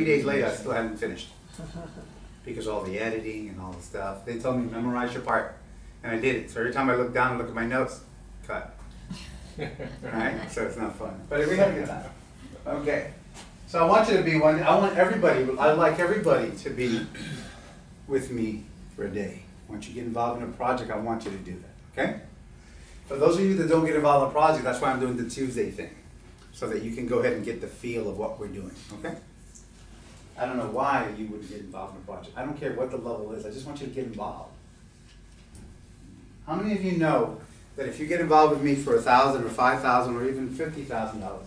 days later, I still hadn't finished. Because all the editing and all the stuff. They told me, memorize your part. And I did it. So every time I look down and look at my notes, cut. Right? So it's not fun. But we had a good time. Okay. So I want you to be one. I want everybody, I'd like everybody to be with me for a day. Once you get involved in a project, I want you to do that. Okay? For those of you that don't get involved in a project, that's why I'm doing the Tuesday thing. So that you can go ahead and get the feel of what we're doing. Okay? I don't know why you wouldn't get involved in a project. I don't care what the level is. I just want you to get involved. How many of you know that if you get involved with me for $1,000 or $5,000 or even $50,000,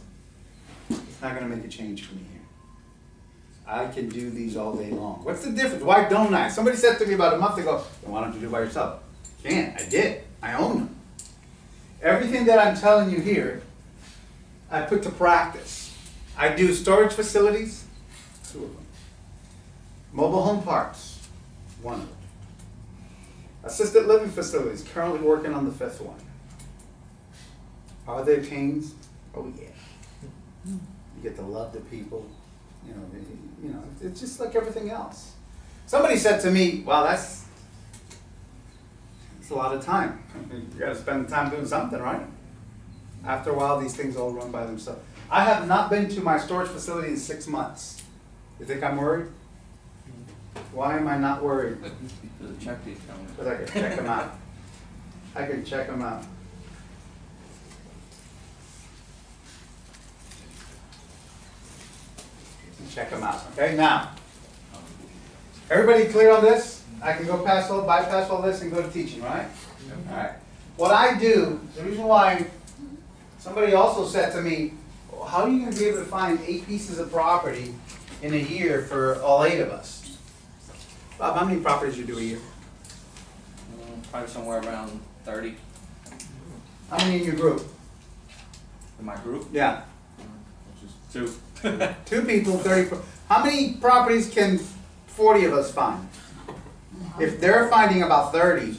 it's not going to make a change for me here. I can do these all day long. What's the difference? Why don't I? Somebody said to me about a month ago, well, why don't you do it by yourself? Can't. I did. I own them. Everything that I'm telling you here, I put to practice. I do storage facilities, 2 of them. Mobile home parks, 1 of them. Assisted living facilities, currently working on the 5th one. Are there pains? Oh yeah. You get to love the people. You know, it's just like everything else. Somebody said to me, "Wow, that's a lot of time. You got to spend time doing something, right?" After a while, these things all run by themselves. I have not been to my storage facility in 6 months. You think I'm worried? Why am I not worried? Because I can check them out. I can check them out. Check them out. Okay, now, everybody clear on this? I can go bypass all this and go to teaching, right? All right. What I do, the reason why somebody also said to me, well, how are you going to be able to find 8 pieces of property in a year for all 8 of us? Bob, how many properties you do a year? Probably somewhere around 30. How many in your group? In my group? Yeah. Which is 2. 2 people, 30. How many properties can 40 of us find? If they're finding about 30,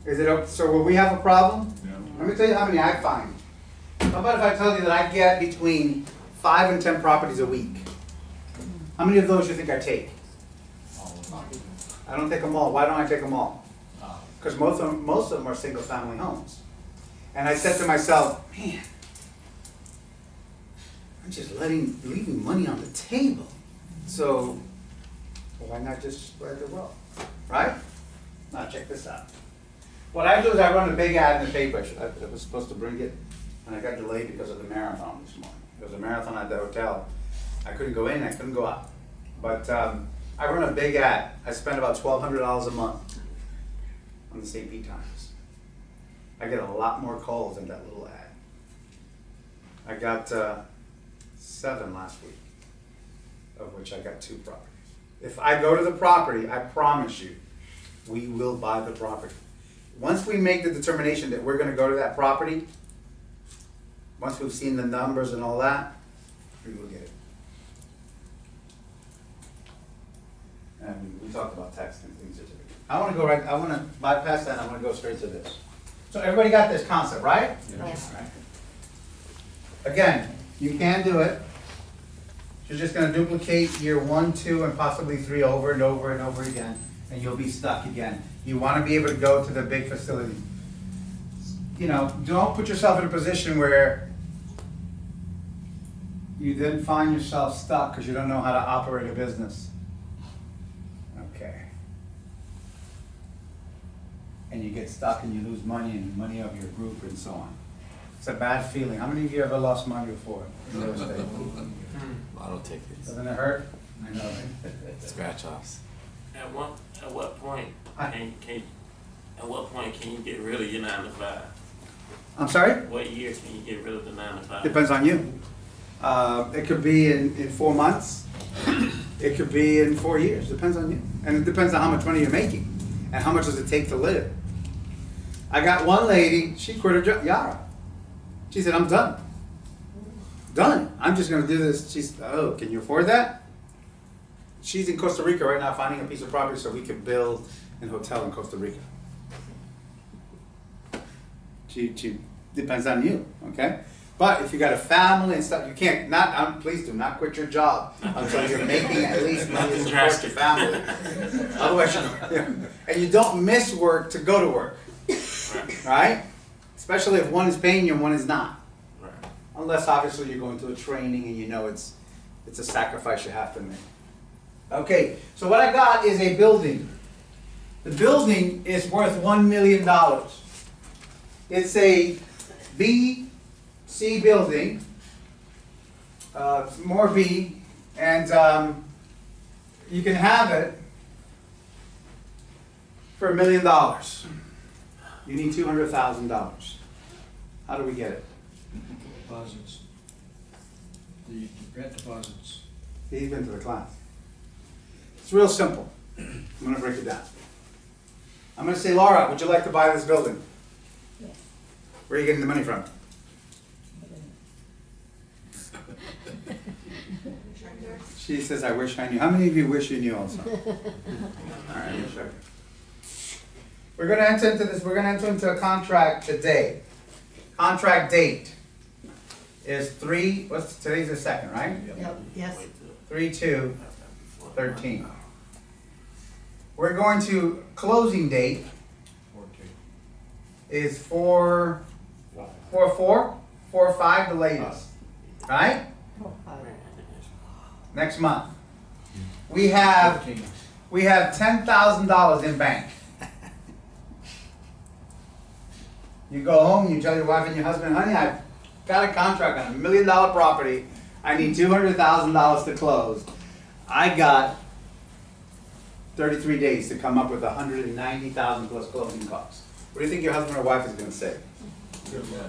is it so? Will we have a problem? Yeah. Let me tell you how many I find. How about if I tell you that I get between 5 and 10 properties a week? How many of those do you think I take? I don't take them all. Why don't I take them all? Because most of them are single-family homes. And I said to myself, man, I'm just leaving money on the table. So why not just spread the wealth, right? Now check this out. What I do is I run a big ad in the paper. I was supposed to bring it, and I got delayed because of the marathon this morning. There was a marathon at the hotel. I couldn't go in, I couldn't go out. But I run a big ad. I spend about $1,200 a month on the St. Pete Times. I get a lot more calls than that little ad. I got 7 last week, of which I got 2 properties. If I go to the property, I promise you, we will buy the property. Once we make the determination that we're going to go to that property, once we've seen the numbers and all that, we will get it. And we talked about tax and things. I want to bypass that, and I want to go straight to this. So everybody got this concept, right? Yes. All right. Again, you can do it. You're just going to duplicate year 1, 2, and possibly 3 over and over and over again, and you'll be stuck again. You want to be able to go to the big facility. You know, don't put yourself in a position where you then find yourself stuck because you don't know how to operate a business. Okay. And you get stuck and you lose money and money of your group and so on. It's a bad feeling. How many of you ever lost money before in real estate? I don't take it. Doesn't it hurt? I know. Scratch offs. At what point can you get rid of your 9 to 5? I'm sorry? What year can you get rid of the 9 to 5? Depends on you. It could be in 4 months. It could be in 4 years. Depends on you. And it depends on how much money you're making and how much does it take to live. I got one lady, she quit her job, Yara. She said, I'm done. Done. I'm just going to do this. She's, oh, can you afford that? She's in Costa Rica right now finding a piece of property so we can build a hotel in Costa Rica. She depends on you, okay? But if you got a family and stuff, you can't, please do not quit your job until you're making at least money to support your family. Otherwise, and you don't miss work to go to work, right? Especially if one is paying you and one is not. Right. Unless obviously you're going to a training and you know it's a sacrifice you have to make. Okay, so what I got is a building. The building is worth $1 million. It's a B, C building, more B, and you can have it for $1 million. You need $200,000. How do we get it? Deposits. The rent deposits. He's been to the class. It's real simple. I'm going to break it down. I'm going to say, Laura, would you like to buy this building? Yes. Where are you getting the money from? She says, I wish I knew. How many of you wish you knew also? All right, let me show you. We're going to enter into this. We're going to enter into a contract today. Contract date is today's the 2nd, right? Yep. Yes. 3/2/13. We're going to, closing date 14. is 4/4, 4/5 the latest, right? Next month. We have 14. $10,000 in bank. You go home, you tell your wife and your husband, honey, I've got a contract on a $1 million property. I need $200,000 to close. I got 33 days to come up with $190,000 plus closing costs. What do you think your husband or wife is going to say?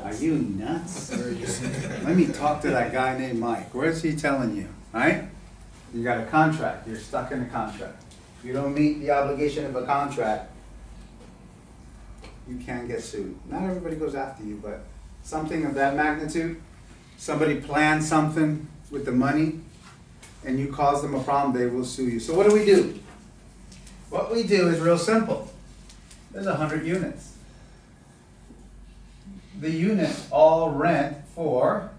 Are you nuts? Let me talk to that guy named Mike. What is he telling you? Right? You got a contract. You're stuck in a contract. If you don't meet the obligation of a contract, you can get sued. Not everybody goes after you, but something of that magnitude, somebody plans something with the money and you cause them a problem, they will sue you. So what do? What we do is real simple. There's 100 units. The units all rent for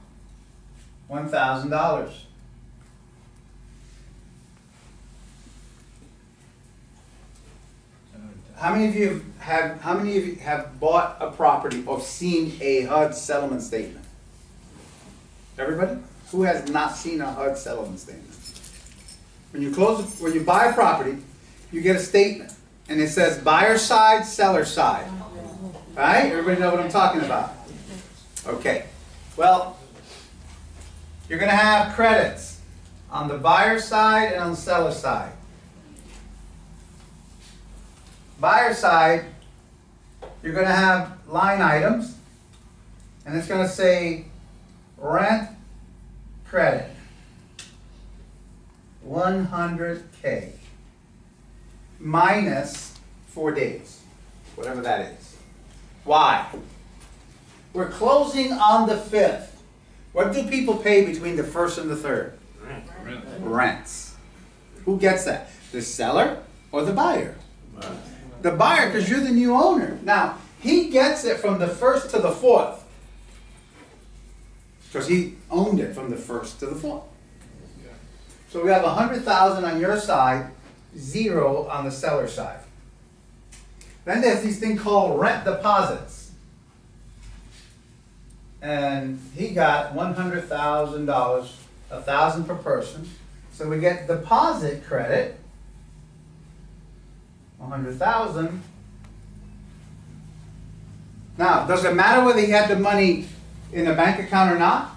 $1,000. How many of you have bought a property or seen a HUD settlement statement? Everybody? Who has not seen a HUD settlement statement? When you buy a property, you get a statement, and it says buyer side, seller side. Right? Everybody know what I'm talking about? Okay. Well, you're going to have credits on the buyer side and on the seller side. Buyer side, you're going to have line items, and it's going to say rent credit, 100K, minus 4 days, whatever that is. Why? We're closing on the 5th. What do people pay between the 1st and the 3rd? Rents. Who gets that? The seller or the buyer? The buyer, because you're the new owner. Now, he gets it from the 1st to the 4th. Because he owned it from the 1st to the 4th. So we have 100,000 on your side, 0 on the seller side. Then there's these things called rent deposits. And he got $100,000, $1,000 per person. So we get deposit credit, 100,000. Now, does it matter whether he had the money in a bank account or not?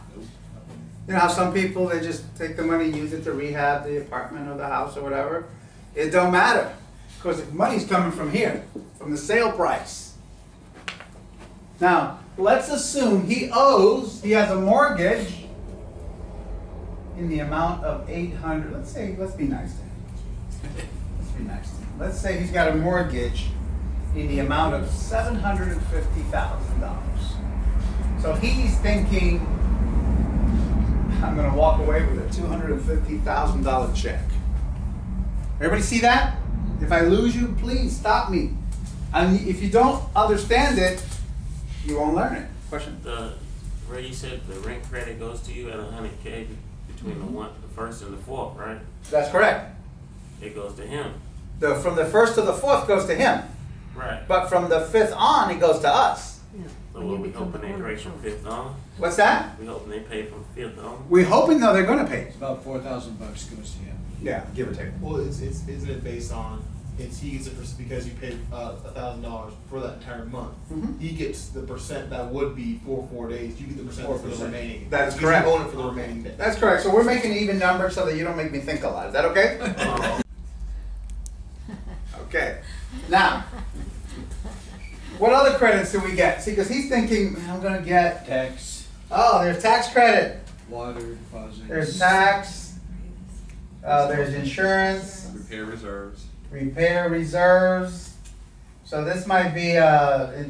You know how some people, they just take the money and use it to rehab the apartment or the house or whatever? It don't matter, because the money's coming from here, from the sale price. Now, let's assume he has a mortgage in the amount of 800, let's be nice to him. Let's be nice to him. Let's say he's got a mortgage in the amount of $750,000. So he's thinking, I'm going to walk away with a $250,000 check. Everybody see that? If I lose you, please stop me. And if you don't understand it, you won't learn it. Question? Ray, you said the rent credit goes to you at 100K between the first and the fourth, right? That's correct. It goes to him. From the 1st to the 4th goes to him, Right. but from the 5th on, it goes to us. So what we hoping they pay from fifth on? What's that? We hoping they pay from fifth on? We're hoping though they're gonna pay. It's about $4,000 goes to him. Yeah, give or take. Well, isn't it based on, he gets a percent, because you paid $1,000 for that entire month. Mhm. He gets the percent that would be for 4 days, you get the percent for the 4%. remaining. That is Because correct. You own it for the remaining day. That's correct. So we're making an even number so that you don't make me think a lot. Is that okay? Okay. Now, what other credits do we get? See, because he's thinking, I'm gonna get, Tax, oh, there's tax credit, water deposits. there's tax, there's insurance, Repair reserves. repair reserves. So this might be,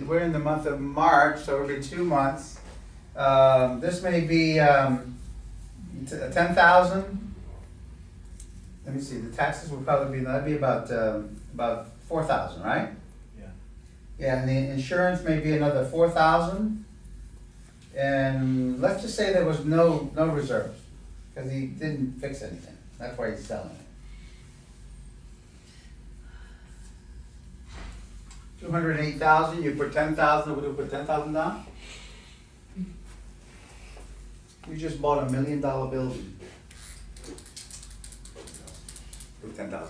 we're in the month of March, so it'll be 2 months. This may be 10,000. Let me see, the taxes will probably be, that'd be about 4,000, right? Yeah. Yeah, and the insurance may be another 4,000. And let's just say there was no reserves, because he didn't fix anything. That's why he's selling it. 208,000, you put 10,000, would you put 10,000 down? You just bought $1 million building. With $10,000.